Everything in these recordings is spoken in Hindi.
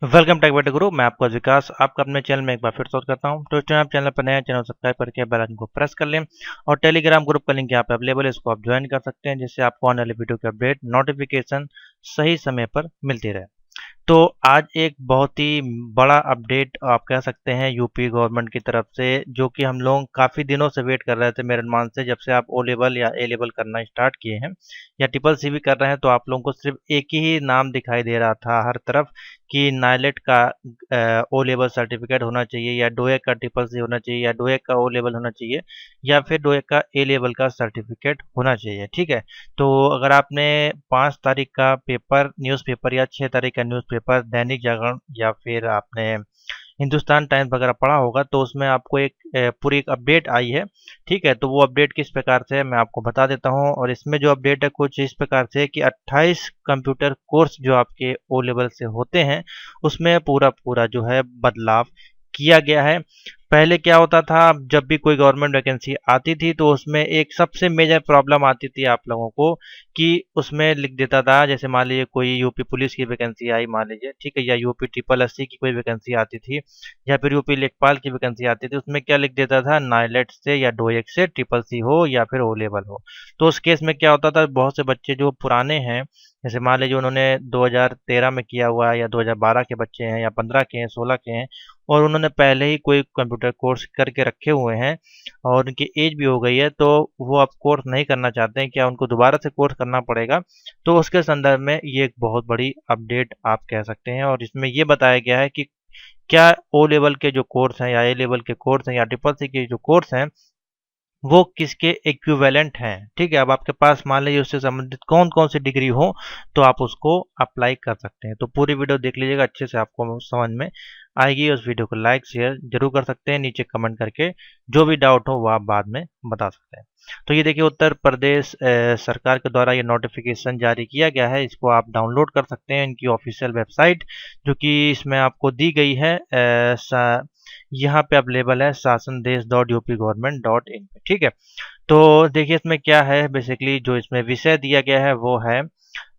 वेलकम टैग बेटे गुरु। मैं आपका विकास आपका अपने चैनल में एक बार फिर स्वागत करता हूं। तो आप चैनल पर नया चैनल सब्सक्राइब करके बेल आइकन को प्रेस कर लें और टेलीग्राम ग्रुप का लिंक यहाँ पे अवेलेबल है, इसको आप ज्वाइन कर सकते हैं जिससे आपको आने वाली वीडियो की अपडेट नोटिफिकेशन सही समय पर मिलती रहे। तो आज एक बहुत ही बड़ा अपडेट आप कह सकते हैं यूपी गवर्नमेंट की तरफ से, जो कि हम लोग काफ़ी दिनों से वेट कर रहे थे मेरे अनुमान से। जब से आप ओ लेवल या ए लेवल करना स्टार्ट किए हैं या ट्रिपल सी भी कर रहे हैं तो आप लोगों को सिर्फ एक ही नाम दिखाई दे रहा था हर तरफ कि नाइलेट का ओ लेवल सर्टिफिकेट होना चाहिए, या डोएक का ट्रिपल सी होना चाहिए, या डोएक का ओ लेवल होना चाहिए, या फिर डोएक का ए लेवल का सर्टिफिकेट होना चाहिए। ठीक है। तो अगर आपने 5 तारीख का पेपर न्यूज़पेपर या 6 तारीख का न्यूज़पेपर दैनिक जागरण या फिर आपने हिंदुस्तान टाइम्स वगैरह पढ़ा होगा तो उसमें आपको एक पूरी एक अपडेट आई है। ठीक है। तो वो अपडेट किस प्रकार से है मैं आपको बता देता हूँ। और इसमें जो अपडेट है कुछ इस प्रकार से कि 28 कंप्यूटर कोर्स जो आपके ओ लेवल से होते हैं उसमें पूरा पूरा जो है बदलाव किया गया है। पहले क्या होता था, जब भी कोई गवर्नमेंट वैकेंसी आती थी तो उसमें एक सबसे मेजर प्रॉब्लम आती थी आप लोगों को कि उसमें लिख देता था, जैसे मान लीजिए कोई यूपी पुलिस की वैकेंसी आई मान लीजिए, ठीक है, या यूपी ट्रिपल एससी की कोई वैकेंसी आती थी, या फिर यूपी लेखपाल की वैकेंसी आती थी, उसमें क्या लिख देता था, नाइलेट से या डोएक से ट्रिपल सी हो या फिर ओ लेवल हो। तो उस केस में क्या होता था, बहुत से बच्चे जो पुराने हैं, जैसे मान लीजिए उन्होंने 2013 में किया हुआ है या 2012 के बच्चे हैं या 15 के हैं 16 के हैं, और उन्होंने पहले ही कोई कंप्यूटर कोर्स करके रखे हुए हैं और उनकी एज भी हो गई है, तो वो अब कोर्स नहीं करना चाहते हैं, क्या उनको दोबारा से कोर्स करना पड़ेगा। तो उसके संदर्भ में ये एक बहुत बड़ी अपडेट आप कह सकते हैं। और इसमें ये बताया गया है कि क्या ओ लेवल के जो कोर्स हैं या ए लेवल के कोर्स हैं या ट्रिपल सी के जो कोर्स हैं वो किसके इक्विवेलेंट हैं। ठीक है। अब आपके पास मान लीजिए उससे संबंधित कौन कौन सी डिग्री हो तो आप उसको अप्लाई कर सकते हैं। तो पूरी वीडियो देख लीजिएगा, अच्छे से आपको समझ में आएगी। उस वीडियो को लाइक शेयर जरूर कर सकते हैं, नीचे कमेंट करके जो भी डाउट हो वो आप बाद में बता सकते हैं। तो ये देखिए उत्तर प्रदेश सरकार के द्वारा ये नोटिफिकेशन जारी किया गया है, इसको आप डाउनलोड कर सकते हैं इनकी ऑफिशियल वेबसाइट जो कि इसमें आपको दी गई है। यहाँ पे अवेलेबल है शासन देश dot UP government dot in पे। ठीक है। तो देखिए इसमें क्या है, बेसिकली जो इसमें विषय दिया गया है वो है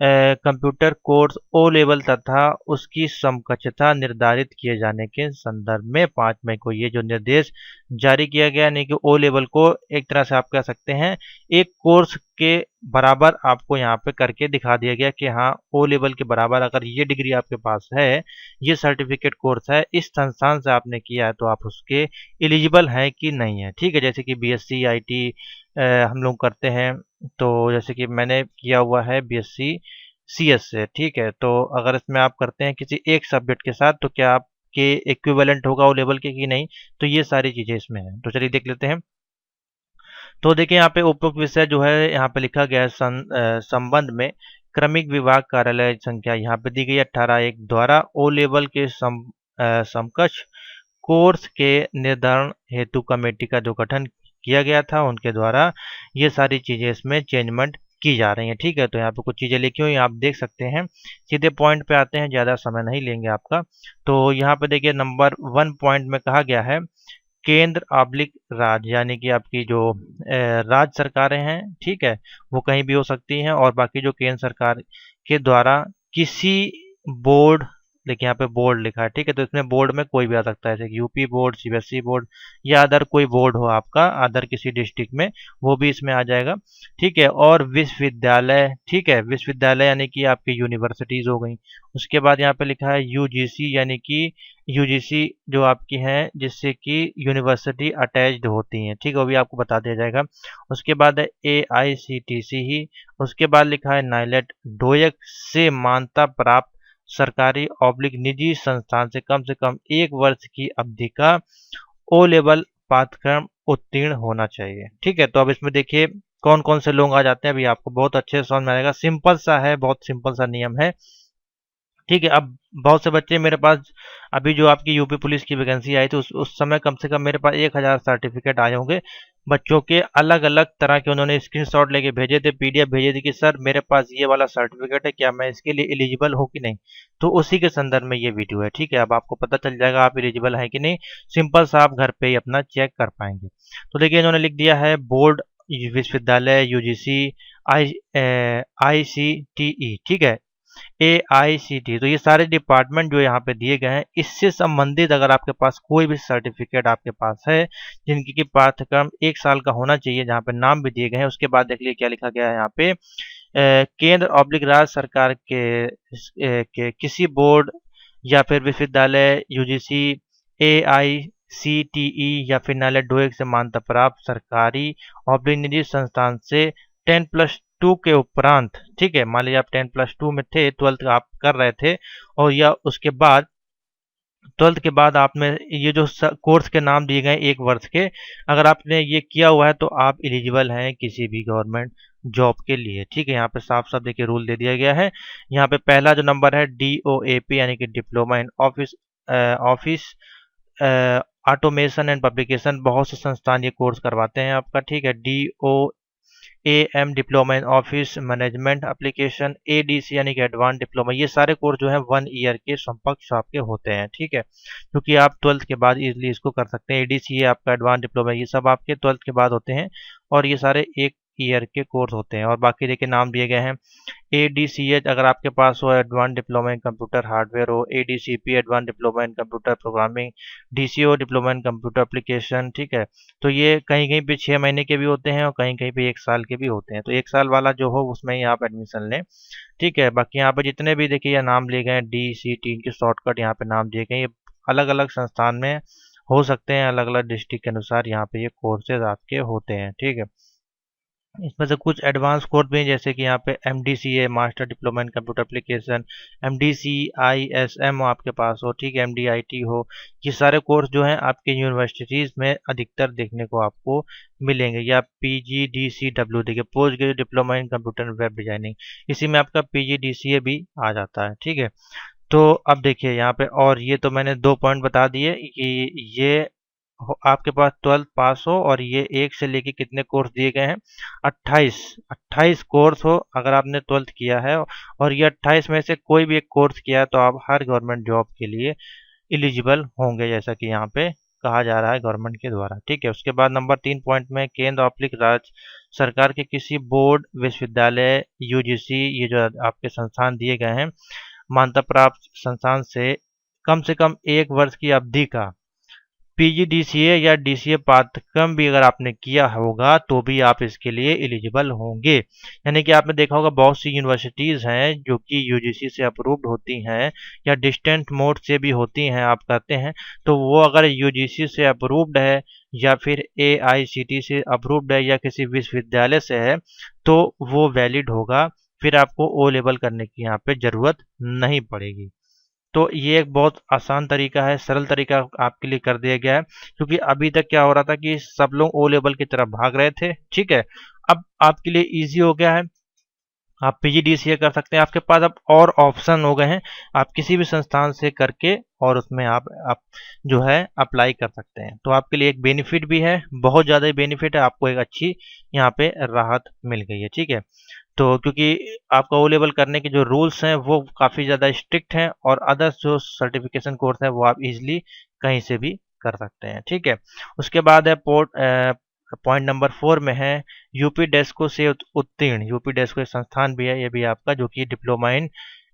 कंप्यूटर कोर्स ओ लेवल तथा उसकी समकक्षता निर्धारित किए जाने के संदर्भ में 5 मई को ये जो निर्देश जारी किया गया, यानी कि ओ लेवल को एक तरह से आप कह सकते हैं एक कोर्स के बराबर आपको यहाँ पे करके दिखा दिया गया कि हाँ ओ लेवल के बराबर अगर ये डिग्री आपके पास है, ये सर्टिफिकेट कोर्स है, इस संस्थान से आपने किया है तो आप उसके एलिजिबल हैं कि नहीं है। ठीक है। जैसे कि बीएससी आईटी हम लोग करते हैं, तो जैसे कि मैंने किया हुआ है बीएससी सीएस से। ठीक है। तो अगर इसमें आप करते हैं किसी एक सब्जेक्ट के साथ तो क्या आपके इक्विवेलेंट होगा वो लेवल के कि नहीं, तो ये सारी चीज़ें इसमें हैं। तो चलिए देख लेते हैं। तो देखिए यहाँ पे उपरोक्त विषय जो है यहाँ पे लिखा गया है संबंध में क्रमिक विभाग कार्यालय संख्या यहाँ पे दी गई है 18/1 द्वारा ओ लेवल के समकक्ष कोर्स के निर्धारण हेतु कमेटी का जो गठन किया गया था उनके द्वारा ये सारी चीज़ें इसमें चेंजमेंट की जा रही हैं। ठीक है। तो यहाँ पे कुछ चीज़ें लिखी हुई आप देख सकते हैं। सीधे पॉइंट पे आते हैं, ज़्यादा समय नहीं लेंगे आपका। तो यहाँ पे देखिए नंबर 1 पॉइंट में कहा गया है केंद्र ऑब्लिक राज्य, यानी कि आपकी जो राज्य सरकारें हैं, ठीक है, वो कहीं भी हो सकती हैं, और बाकी जो केंद्र सरकार के द्वारा किसी बोर्ड, देखिए यहाँ पे बोर्ड लिखा है, ठीक है, तो इसमें बोर्ड में कोई भी आ सकता है, जैसे कि यूपी बोर्ड, सीबीएसई बोर्ड, या अदर कोई बोर्ड हो आपका अदर किसी डिस्ट्रिक्ट में, वो भी इसमें आ जाएगा। ठीक है। और विश्वविद्यालय, ठीक है, विश्वविद्यालय यानी कि आपकी यूनिवर्सिटीज हो गई। उसके बाद यहाँ पे लिखा है यूजीसी, यानी कि यूजीसी जो आपकी हैं जिससे कि यूनिवर्सिटी अटैच्ड होती हैं। ठीक है, वो भी आपको बता दिया जाएगा। उसके बाद है एआईसीटीसी ही। उसके बाद लिखा है नाइलेट डोएक से मान्यता प्राप्त सरकारी ऑब्लिक निजी संस्थान से कम 1 वर्ष की अवधि का ओ लेवल पाठ्यक्रम उत्तीर्ण होना चाहिए। ठीक है। तो अब इसमें देखिए कौन कौन से लोग आ जाते हैं, अभी आपको बहुत अच्छे से समझ में आएगा। सिंपल सा है, बहुत सिंपल सा नियम है। ठीक है। अब बहुत से बच्चे मेरे पास, अभी जो आपकी यूपी पुलिस की वैकेंसी आई थी उस समय कम से कम मेरे पास 1000 सर्टिफिकेट आए होंगे बच्चों के, अलग अलग तरह के। उन्होंने स्क्रीनशॉट लेके भेजे थे, पीडीएफ भेजे थे कि सर मेरे पास ये वाला सर्टिफिकेट है, क्या मैं इसके लिए एलिजिबल हूँ कि नहीं। तो उसी के संदर्भ में ये वीडियो है। ठीक है। अब आपको पता चल जाएगा आप एलिजिबल हैं कि नहीं, सिंपल सा आप घर पे ही अपना चेक कर पाएंगे। तो देखिए इन्होंने लिख दिया है बोर्ड, विश्वविद्यालय, यूजीसी, आई ICTE। ठीक है। AICT। तो ये सारे डिपार्टमेंट जो यहाँ पे दिए गए हैं, इससे संबंधित अगर आपके पास कोई भी सर्टिफिकेट आपके पास है जिनकी की पाठ्यक्रम 1 साल का होना चाहिए, जहाँ पे नाम भी दिए गए हैं, उसके बाद देख लीजिए क्या लिखा गया है यहाँ पे, केंद्र ऑब्लिक राज्य सरकार के किसी बोर्ड या फिर विश्वविद्यालय यूजीसी, AICTE या फिर न्यायालय डोएक से मान्यता प्राप्त सरकारी ऑब्लिक निजी संस्थान से 10+2 के उपरांत, ठीक है, मान लीजिए आप 10+2 में थे, 12th आप कर रहे थे, और या उसके बाद 12th के बाद आपने ये जो कोर्स के नाम दिए गए 1 वर्ष के, अगर आपने ये किया हुआ है तो आप एलिजिबल हैं किसी भी गवर्नमेंट जॉब के लिए। ठीक है, यहाँ पे साफ साफ देखिए रूल दे दिया गया है। यहाँ पे पहला जो नंबर है DOAP यानी कि diploma in office office automation and publication, बहुत से संस्थान ये कोर्स करवाते हैं आपका। ठीक है, DOAM diploma in office management application, ADC यानी कि एडवांस डिप्लोमा, ये सारे कोर्स जो है 1 ईयर के समकक्ष आपके होते हैं। ठीक है, क्योंकि आप 12th के बाद इजीली इसको कर सकते हैं। ADC है आपका एडवांस डिप्लोमा, ये सब आपके 12th के बाद होते हैं और ये सारे 1 ईयर के कोर्स होते हैं। और बाकी देखिए नाम दिए गए हैं, ADCH अगर आपके पास हो, advance diploma in computer hardware हो, ADCP advance diploma in computer programming, DCO diploma in computer application. ठीक है, तो ये कहीं कहीं पे 6 महीने के भी होते हैं और कहीं कहीं पे 1 साल के भी होते हैं। तो 1 साल वाला जो हो उसमें ही आप एडमिशन लें। ठीक है, बाकी यहाँ पे जितने भी देखिए नाम लिए गए हैं DCT, इनके शॉर्टकट यहाँ पे नाम दिए गए हैं। ये अलग अलग संस्थान में हो सकते हैं, अलग अलग डिस्ट्रिक्ट के अनुसार यहाँ पे ये कोर्सेज आपके होते हैं। ठीक है, इसमें से कुछ एडवांस कोर्स भी हैं, जैसे कि यहाँ पे MDCA master diploma in computer application, MDCISM आपके पास हो, ठीक है, MDIT हो। ये सारे कोर्स जो हैं आपके यूनिवर्सिटीज़ में अधिकतर देखने को आपको मिलेंगे। या PGDCW देखिए, post graduate diploma in computer web designing, इसी में आपका PGDCA भी आ जाता है। ठीक है, तो अब देखिए यहाँ पे, और ये तो मैंने 2 पॉइंट बता दिए कि ये आपके पास 12th पास हो और ये 1 से लेके कितने कोर्स दिए गए हैं, 28 कोर्स हो अगर आपने 12th किया है, और ये 28 में से कोई भी एक कोर्स किया है तो आप हर गवर्नमेंट जॉब के लिए एलिजिबल होंगे, जैसा कि यहाँ पे कहा जा रहा है गवर्नमेंट के द्वारा। ठीक है, उसके बाद नंबर 3 पॉइंट में, केंद्र ऑब्लिक राज्य सरकार के किसी बोर्ड, विश्वविद्यालय, यूजीसी, ये जो आपके संस्थान दिए गए हैं, मान्यता प्राप्त संस्थान से कम 1 वर्ष की अवधि का PGDCA या DCA पाठ्यक्रम भी अगर आपने किया होगा तो भी आप इसके लिए एलिजिबल होंगे। यानी कि आपने देखा होगा बहुत सी यूनिवर्सिटीज़ हैं जो कि UGC से अप्रूव्ड होती हैं या डिस्टेंट मोड से भी होती हैं, आप करते हैं, तो वो अगर UGC से अप्रूव्ड है या फिर AICT से अप्रूव्ड है या किसी विश्वविद्यालय से है तो वो वैलिड होगा, फिर आपको O लेवल करने की यहाँ पे ज़रूरत नहीं पड़ेगी। तो ये एक बहुत आसान तरीका है, सरल तरीका आपके लिए कर दिया गया है, क्योंकि अभी तक क्या हो रहा था कि सब लोग O लेवल की तरफ भाग रहे थे। ठीक है, अब आपके लिए इजी हो गया है, आप PGDCA कर सकते हैं, आपके पास अब और ऑप्शन हो गए हैं, आप किसी भी संस्थान से करके और उसमें आप जो है अप्लाई कर सकते हैं। तो आपके लिए एक बेनिफिट भी है, बहुत ज़्यादा ही बेनिफिट है, आपको एक अच्छी यहाँ पे राहत मिल गई है। ठीक है, तो क्योंकि आपका O लेवल करने के जो रूल्स हैं वो काफ़ी ज़्यादा स्ट्रिक्ट हैं और अदर्स जो सर्टिफिकेशन कोर्स है वो आप इजीली कहीं से भी कर सकते हैं। ठीक है, उसके बाद है पॉइंट नंबर 4 में है यूपी डेस्को से उत्तीर्ण, यूपी डेस्को एक संस्थान भी है, ये भी आपका, जो कि डिप्लोमा इन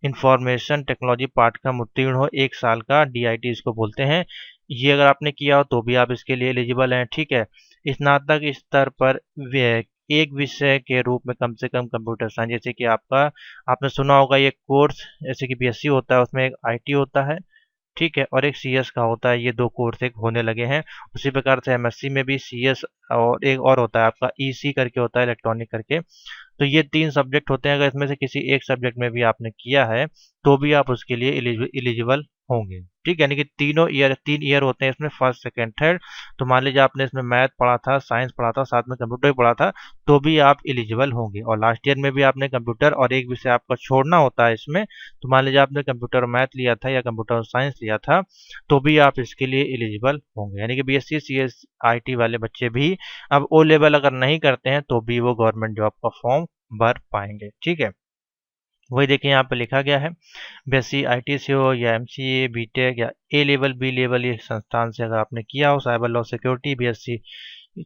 इंफॉर्मेशन टेक्नोलॉजी पाठ्यक्रम उत्तीर्ण हो, 1 साल का, DIT इसको बोलते हैं। ये अगर आपने किया हो तो भी आप इसके लिए एलिजिबल हैं। ठीक है, स्नातक स्तर पर एक विषय के रूप में कम से कम कंप्यूटर साइंस, जैसे कि आपने सुना होगा ये कोर्स, जैसे कि BSc होता है उसमें एक IT होता है, ठीक है, और एक CS का होता है, ये 2 कोर्स एक होने लगे हैं। उसी प्रकार से MSc में भी CS और एक और होता है आपका EC करके होता है, इलेक्ट्रॉनिक करके। तो ये 3 सब्जेक्ट होते हैं, अगर इसमें से किसी एक सब्जेक्ट में भी आपने किया है तो भी आप उसके लिए एलिजिबल होंगे। ठीक है, यानी कि 3 ईयर होते हैं इसमें, फर्स्ट सेकंड थर्ड। तो मान लीजिए आपने इसमें मैथ पढ़ा था, साइंस पढ़ा था, साथ में कंप्यूटर भी पढ़ा था, तो भी आप एलिजिबल होंगे। और लास्ट ईयर में भी आपने कंप्यूटर और एक विषय आपका छोड़ना होता है इसमें, तो मान लीजिए आपने कंप्यूटर मैथ लिया था या कंप्यूटर और साइंस लिया था तो भी आप इसके लिए एलिजिबल होंगे। यानी कि BSc CS IT वाले बच्चे भी अब O लेवल अगर नहीं करते हैं तो भी वो गवर्नमेंट जॉब का फॉर्म भर पाएंगे। ठीक है, वही देखिए यहाँ पे लिखा गया है, BSc IT से हो या MCA BTech या A लेवल B लेवल ये संस्थान से अगर आपने किया हो, साइबर लॉ सिक्योरिटी BSc,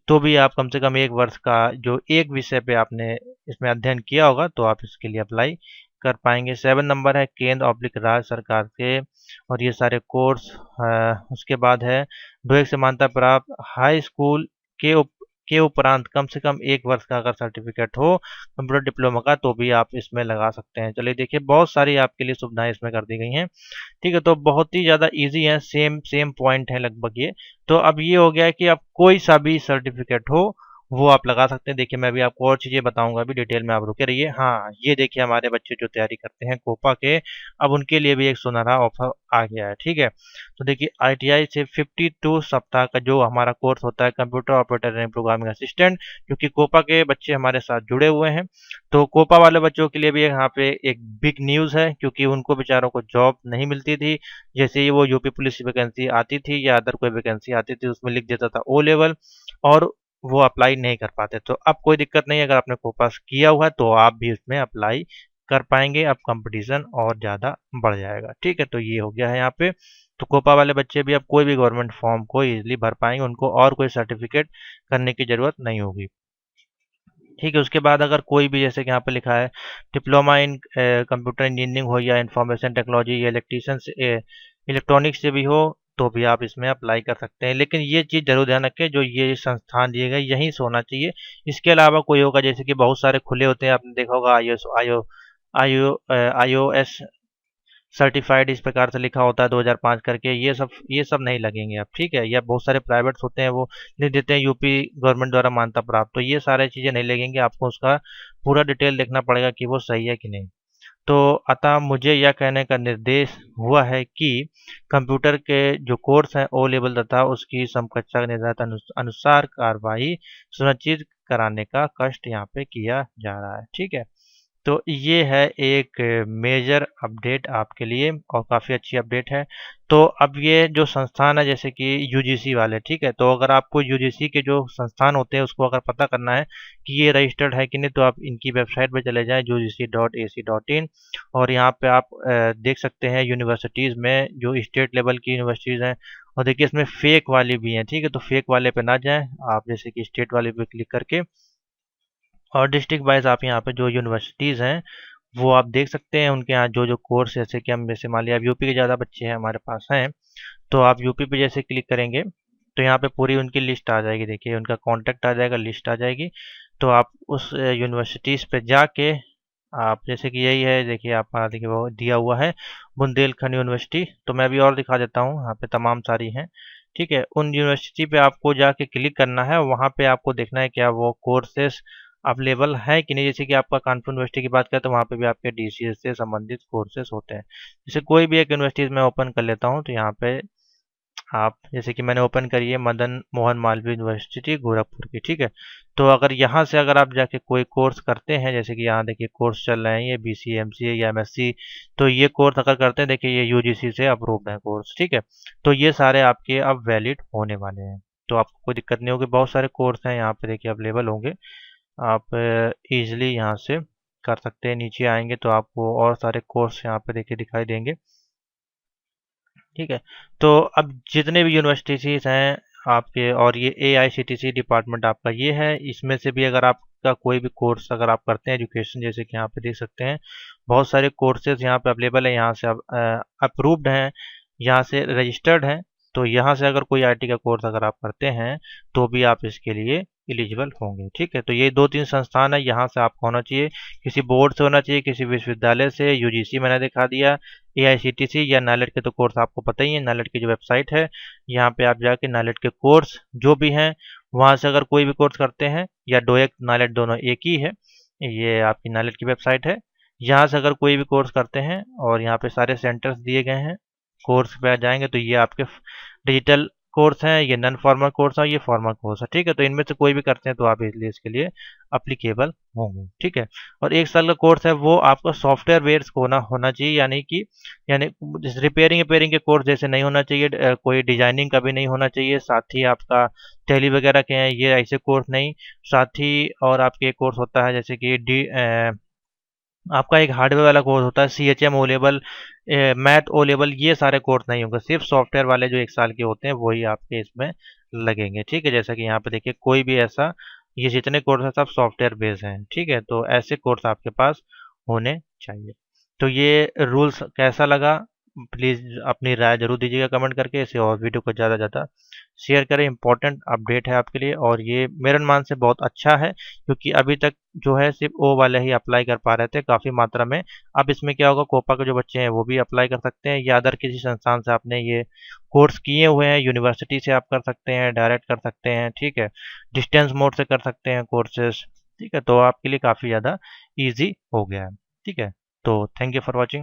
तो भी आप कम से कम 1 वर्ष का जो एक विषय पे आपने इसमें अध्ययन किया होगा तो आप इसके लिए अप्लाई कर पाएंगे। 7 नंबर है केंद्र ऑब्लिक राज्य सरकार के, और ये सारे कोर्स। उसके बाद है 2 से मान्यता प्राप्त हाई स्कूल के के उपरांत कम से कम 1 वर्ष का अगर सर्टिफिकेट हो कंप्यूटर डिप्लोमा का, तो भी आप इसमें लगा सकते हैं। चलिए देखिए, बहुत सारी आपके लिए सुविधाएं इसमें कर दी गई हैं। ठीक है, तो बहुत ही ज़्यादा इजी है, सेम सेम पॉइंट है लगभग ये। तो अब ये हो गया है कि आप कोई सा भी सर्टिफिकेट हो वो आप लगा सकते हैं। देखिए मैं भी आपको और चीज़ें बताऊंगा, अभी डिटेल में आप रुके रहिए। हाँ, ये देखिए हमारे बच्चे जो तैयारी करते हैं कोपा के, अब उनके लिए भी एक सुनहरा ऑफर आ गया है। ठीक है, तो देखिए ITI से 52 सप्ताह का जो हमारा कोर्स होता है computer operator and programming assistant, क्योंकि कोपा के बच्चे हमारे साथ जुड़े हुए हैं, तो कोपा वाले बच्चों के लिए भी यहाँ पे एक बिग न्यूज़ है, क्योंकि उनको बेचारों को जॉब नहीं मिलती थी। जैसे ही वो यूपी पुलिस की वैकेंसी आती थी या अदर कोई वैकेंसी आती थी, उसमें लिख देता था O लेवल, और वो अप्लाई नहीं कर पाते। तो अब कोई दिक्कत नहीं है, अगर आपने कोपा किया हुआ है तो आप भी उसमें अप्लाई कर पाएंगे। अब कंपटीशन और ज़्यादा बढ़ जाएगा। ठीक है, तो ये हो गया है यहाँ पे। तो कोपा वाले बच्चे भी अब कोई भी गवर्नमेंट फॉर्म को इजीली भर पाएंगे, उनको और कोई सर्टिफिकेट करने की ज़रूरत नहीं होगी। ठीक है, उसके बाद अगर कोई भी, जैसे कि यहाँ पे लिखा है डिप्लोमा इन कंप्यूटर इंजीनियरिंग हो या इंफॉर्मेशन टेक्नोलॉजी या इलेक्ट्रिशियन इलेक्ट्रॉनिक्स से भी हो, तो भी आप इसमें अप्लाई कर सकते हैं। लेकिन ये चीज़ जरूर ध्यान रखें, जो ये संस्थान दिए गए यहीं से होना चाहिए। इसके अलावा कोई होगा, जैसे कि बहुत सारे खुले होते हैं, आपने देखा होगा iOS सर्टिफाइड इस प्रकार से लिखा होता है 2005 करके, ये सब नहीं लगेंगे आप। ठीक है, या बहुत सारे प्राइवेट्स होते हैं वो लिख देते हैं यूपी गवर्नमेंट द्वारा मान्यता प्राप्त, तो ये सारे चीज़ें नहीं लगेंगे। आपको उसका पूरा डिटेल देखना पड़ेगा कि वो सही है कि नहीं। तो अतः मुझे यह कहने का निर्देश हुआ है कि कंप्यूटर के जो कोर्स हैं O लेवल तथा उसकी समकक्षा निर्धारित अनुसार कार्रवाई सुनिश्चित कराने का कष्ट यहाँ पे किया जा रहा है। ठीक है, तो ये है एक मेजर अपडेट आपके लिए, और काफ़ी अच्छी अपडेट है। तो अब ये जो संस्थान है, जैसे कि यूजीसी वाले, ठीक है, तो अगर आपको यूजीसी के जो संस्थान होते हैं उसको अगर पता करना है कि ये रजिस्टर्ड है कि नहीं, तो आप इनकी वेबसाइट पर चले जाएं ugc.ac.in, और यहाँ पे आप देख सकते हैं यूनिवर्सिटीज़ में जो स्टेट लेवल की यूनिवर्सिटीज़ हैं। और देखिए इसमें फेक वाली भी हैं। ठीक है, तो फेक वाले पे ना जाएं आप, जैसे कि स्टेट वाले पे क्लिक करके, और डिस्ट्रिक्ट वाइज आप यहाँ पे जो यूनिवर्सिटीज़ हैं वो आप देख सकते हैं, उनके यहाँ जो जो कोर्स, जैसे कि हम, जैसे मान लिया अब यूपी के ज़्यादा बच्चे हैं हमारे पास हैं, तो आप यूपी पे जैसे क्लिक करेंगे तो यहाँ पे पूरी उनकी लिस्ट आ जाएगी। देखिए उनका कॉन्टैक्ट आ जाएगा, लिस्ट आ जाएगी। तो आप उस यूनिवर्सिटीज़ पे जाके, आप जैसे कि यही है, देखिए आप देखिए वो दिया हुआ है बुंदेलखंड यूनिवर्सिटी, तो मैं अभी और दिखा देता हूँ, यहाँ पे तमाम सारी हैं। ठीक है, उन यूनिवर्सिटी पे आपको जाके क्लिक करना है, वहाँ पे आपको देखना है क्या वो कोर्सेस अवेलेबल है कि नहीं। जैसे कि आपका कानपुर यूनिवर्सिटी की बात करें तो वहाँ पे भी आपके DCS से संबंधित कोर्सेस होते हैं। जैसे कोई भी एक यूनिवर्सिटीज़ मैं ओपन कर लेता हूँ, तो यहाँ पे आप, जैसे कि मैंने ओपन करी है मदन मोहन मालवीय यूनिवर्सिटी गोरखपुर की। ठीक है, तो अगर यहाँ से अगर आप जाके कोई कोर्स करते हैं, जैसे कि यहाँ देखिए कोर्स चल रहे हैं ये BCA MCA या MSc, तो ये कोर्स अगर करते हैं, देखिए ये UGC से अप्रूव्ड है कोर्स। ठीक है, तो ये सारे आपके अब वैलिड होने वाले हैं, तो आपको कोई दिक्कत नहीं होगी। बहुत सारे कोर्स हैं यहाँ पे देखिए अवेलेबल होंगे, आप इजीली यहाँ से कर सकते हैं। नीचे आएंगे तो आपको और सारे कोर्स यहाँ पे देखिए दिखाई देंगे। ठीक है, तो अब जितने भी यूनिवर्सिटीज़ हैं आपके, और ये AICTC डिपार्टमेंट आपका ये है, इसमें से भी अगर आपका कोई भी कोर्स अगर आप करते हैं एजुकेशन, जैसे कि यहाँ पे देख सकते हैं बहुत सारे कोर्सेज यहाँ पे अवेलेबल है, यहाँ से अप्रूव्ड हैं, यहाँ से रजिस्टर्ड हैं। तो यहाँ से अगर कोई IT का कोर्स अगर आप करते हैं तो भी आप इसके लिए एलिजिबल होंगे। ठीक है, तो ये 2-3 संस्थान है, यहाँ से आपको होना चाहिए, किसी बोर्ड से होना चाहिए, किसी विश्वविद्यालय से, UGC मैंने दिखा दिया, AICTC या नाइलेट के तो कोर्स आपको पता ही है। नाइलेट की जो वेबसाइट है, यहाँ पे आप जाके नाइलेट के कोर्स जो भी हैं वहाँ से अगर कोई भी कोर्स करते हैं, या डोएक नाइलेट दोनों एक ही है, ये आपकी नाइलेट की वेबसाइट है। यहाँ से अगर कोई भी कोर्स करते हैं, और यहाँ पे सारे सेंटर्स दिए गए हैं, कोर्स पे आ जाएंगे तो ये आपके डिजिटल कोर्स हैं, ये नॉन फॉर्मल कोर्स है, ये फॉर्मल कोर्स है। ठीक है, तो इनमें से कोई भी करते हैं तो आप इसलिए इसके लिए अप्लीकेबल होंगे। ठीक है, और 1 साल का कोर्स है वो आपका सॉफ्टवेयर बेस्ड होना चाहिए, यानी रिपेयरिंग के कोर्स जैसे नहीं होना चाहिए, कोई डिजाइनिंग का भी नहीं होना चाहिए। साथ ही आपका टैली वगैरह के हैं ये ऐसे कोर्स नहीं। साथ ही और आपके कोर्स होता है जैसे कि आपका एक हार्डवेयर वाला कोर्स होता है, CHM O level, math O level, ये सारे कोर्स नहीं होंगे। सिर्फ सॉफ्टवेयर वाले जो 1 साल के होते हैं वही आपके इसमें लगेंगे। ठीक है, जैसा कि यहाँ पे देखिए कोई भी ऐसा, ये जितने कोर्स हैं सब सॉफ्टवेयर बेस्ड हैं। ठीक है, तो ऐसे कोर्स आपके पास होने चाहिए। तो ये रूल्स कैसा लगा, प्लीज़ अपनी राय जरूर दीजिएगा कमेंट करके। इसे और वीडियो को ज़्यादा ज़्यादा शेयर करें, इंपॉर्टेंट अपडेट है आपके लिए और ये मेरे अनुमान से बहुत अच्छा है, क्योंकि अभी तक जो है सिर्फ ओ वाले ही अप्लाई कर पा रहे थे काफ़ी मात्रा में। अब इसमें क्या होगा, कोपा के जो बच्चे हैं वो भी अप्लाई कर सकते हैं, या अदर किसी संस्थान से आपने ये कोर्स किए हुए हैं, यूनिवर्सिटी से आप कर सकते हैं, डायरेक्ट कर सकते हैं, ठीक है, डिस्टेंस मोड से कर सकते हैं कोर्सेज, ठीक है। तो आपके लिए काफ़ी ज़्यादा ईजी हो गया है, ठीक है। तो थैंक यू फॉर वॉचिंग।